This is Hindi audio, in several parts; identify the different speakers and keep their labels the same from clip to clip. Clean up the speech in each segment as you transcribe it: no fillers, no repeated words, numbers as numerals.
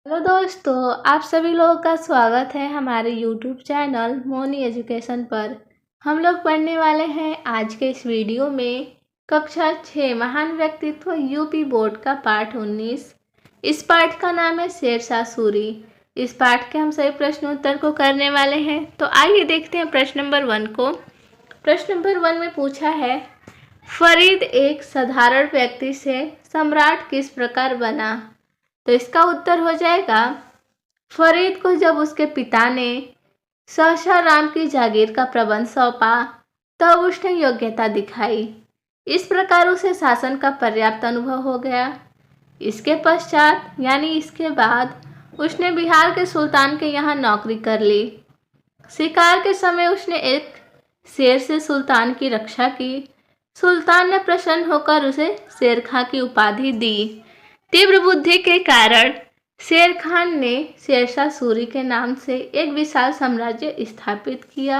Speaker 1: हेलो दोस्तों, आप सभी लोगों का स्वागत है हमारे यूट्यूब चैनल मोनी एजुकेशन पर। हम लोग पढ़ने वाले हैं आज के इस वीडियो में कक्षा 6 महान व्यक्तित्व यूपी बोर्ड का पाठ 19। इस पाठ का नाम है शेरशाह सूरी। इस पाठ के हम सभी प्रश्न उत्तर को करने वाले हैं। तो आइए देखते हैं प्रश्न नंबर 1 को। प्रश्न नंबर 1 में पूछा है, फरीद एक साधारण व्यक्ति से सम्राट किस प्रकार बना। तो इसका उत्तर हो जाएगा, फरीद को जब उसके पिता ने शाह राम की जागीर का प्रबंध सौंपा तब उसने योग्यता दिखाई। इस प्रकार उसे शासन का पर्याप्त अनुभव हो गया। इसके पश्चात यानी इसके बाद उसने बिहार के सुल्तान के यहाँ नौकरी कर ली। शिकार के समय उसने एक शेर से सुल्तान की रक्षा की। सुल्तान ने प्रसन्न होकर उसे शेर खां की उपाधि दी। तीव्र बुद्धि के कारण शेर खान ने शेरशाह सूरी के नाम से एक विशाल साम्राज्य स्थापित किया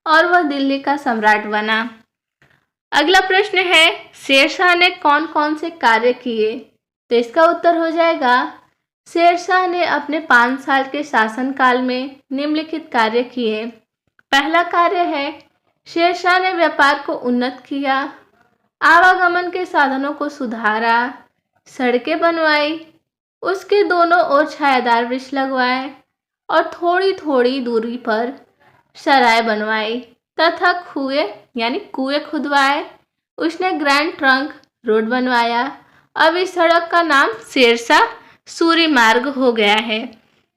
Speaker 1: और वह दिल्ली का सम्राट बना। अगला प्रश्न है, शेरशाह ने कौन कौन से कार्य किए। तो इसका उत्तर हो जाएगा, शेरशाह ने अपने 5 साल के शासनकाल में निम्नलिखित कार्य किए। पहला कार्य है, शेरशाह ने व्यापार को उन्नत किया, आवागमन के साधनों को सुधारा, सड़कें बनवाई, उसके दोनों ओर छायादार वृक्ष लगवाए और थोड़ी थोड़ी दूरी पर सराय बनवाई तथा कुएं खुदवाए। उसने ग्रैंड ट्रंक रोड बनवाया। अब इस सड़क का नाम शेरशाह सूरी मार्ग हो गया है।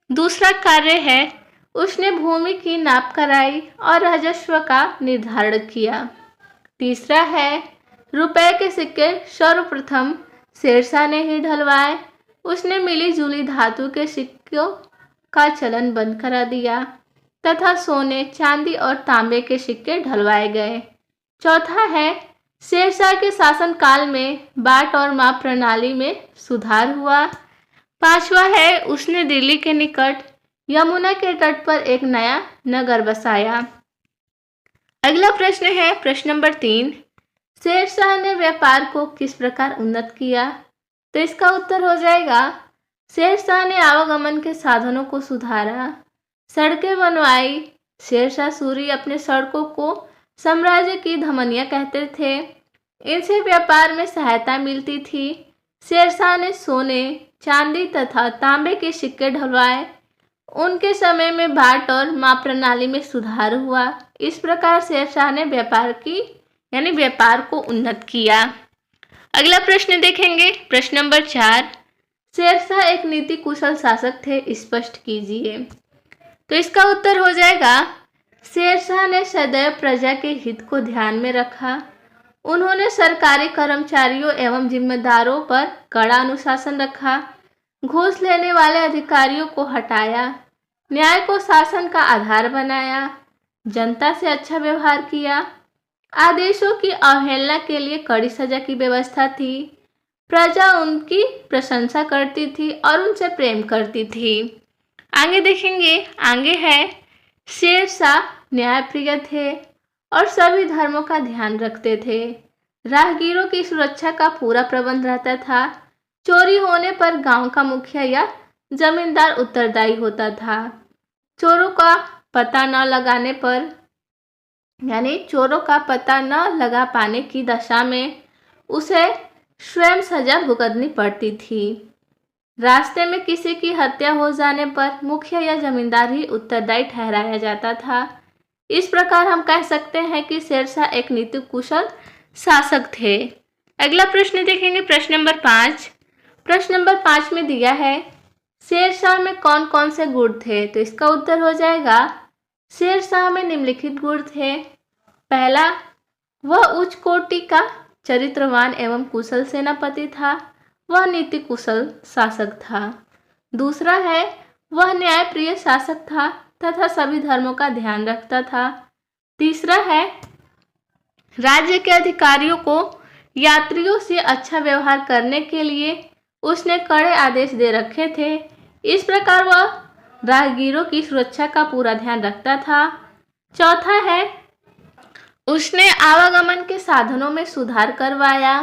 Speaker 1: दूसरा कार्य है, उसने भूमि की नाप कराई और राजस्व का निर्धारण किया। तीसरा है, रुपए के सिक्के सर्वप्रथम शेरशाह ने ही ढलवाए। उसने मिली जुली धातु के सिक्कों का चलन बंद करा दिया तथा सोने, चांदी और तांबे के सिक्के ढलवाए गए। चौथा है, शेरशाह के शासनकाल में बाट और माप प्रणाली में सुधार हुआ। पांचवा है, उसने दिल्ली के निकट यमुना के तट पर एक नया नगर बसाया। अगला प्रश्न है प्रश्न नंबर 3, शेरशाह ने व्यापार को किस प्रकार उन्नत किया। तो इसका उत्तर हो जाएगा, शेरशाह ने आवागमन के साधनों को सुधारा, सड़कें बनवाई। शेरशाह सूरी अपने सड़कों को साम्राज्य की धमनियां कहते थे। इनसे व्यापार में सहायता मिलती थी। शेरशाह ने सोने, चांदी तथा तांबे के सिक्के ढलवाए। उनके समय में बाट और माप प्रणाली में सुधार हुआ। इस प्रकार शेरशाह ने व्यापार को उन्नत किया। अगला प्रश्न देखेंगे प्रश्न नंबर 4, शेरशाह एक नीति कुशल शासक थे, स्पष्ट कीजिए। तो इसका उत्तर हो जाएगा, शेरशाह ने सदैव प्रजा के हित को ध्यान में रखा। उन्होंने सरकारी कर्मचारियों एवं जिम्मेदारों पर कड़ा अनुशासन रखा, घूस लेने वाले अधिकारियों को हटाया, न्याय को शासन का आधार बनाया, जनता से अच्छा व्यवहार किया, आदेशों की अवहेलना के लिए कड़ी सजा की व्यवस्था थी, प्रजा उनकी प्रशंसा करती थी और उनसे प्रेम करती थी। आगे देखेंगे, आगे है, शेरशाह न्यायप्रिय थे और सभी धर्मों का ध्यान रखते थे। राहगीरों की सुरक्षा का पूरा प्रबंध रहता था। चोरी होने पर गांव का मुखिया या जमींदार उत्तरदायी होता था। चोरों का पता न लगा पाने की दशा में उसे स्वयं सजा भुगतनी पड़ती थी। रास्ते में किसी की हत्या हो जाने पर मुखिया या जमींदार ही उत्तरदायी ठहराया जाता था। इस प्रकार हम कह सकते हैं कि शेरशाह एक नीति कुशल शासक थे। अगला प्रश्न देखेंगे प्रश्न नंबर 5। प्रश्न नंबर 5 में दिया है, शेरशाह में कौन कौन से गुण थे। तो इसका उत्तर हो जाएगा, शेरशाह में निम्नलिखित गुण थे। पहला, वह उच्च कोटि का चरित्रवान एवं कुशल सेनापति था। वह नीति कुशल शासक था। दूसरा है, वह न्यायप्रिय शासक था तथा सभी धर्मों का ध्यान रखता था। तीसरा है, राज्य के अधिकारियों को यात्रियों से अच्छा व्यवहार करने के लिए उसने कड़े आदेश दे रखे थे। इस प्रकार वह राहगीरों की सुरक्षा का पूरा ध्यान रखता था। चौथा है, उसने आवागमन के साधनों में सुधार करवाया,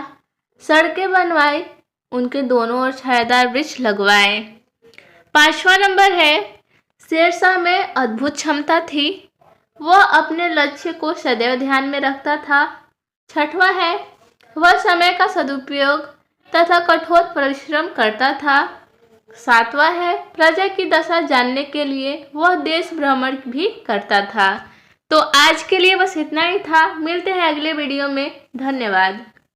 Speaker 1: सड़कें बनवाई, उनके दोनों ओर छायादार वृक्ष लगवाए। 5वां नंबर है शेरशाह में अद्भुत क्षमता थी, वह अपने लक्ष्य को सदैव ध्यान में रखता था। 6वां है वह समय का सदुपयोग तथा कठोर परिश्रम करता था। 7वां है प्रजा की दशा जानने के लिए वह देश भ्रमण भी करता था। तो आज के लिए बस इतना ही था। मिलते हैं अगले वीडियो में। धन्यवाद।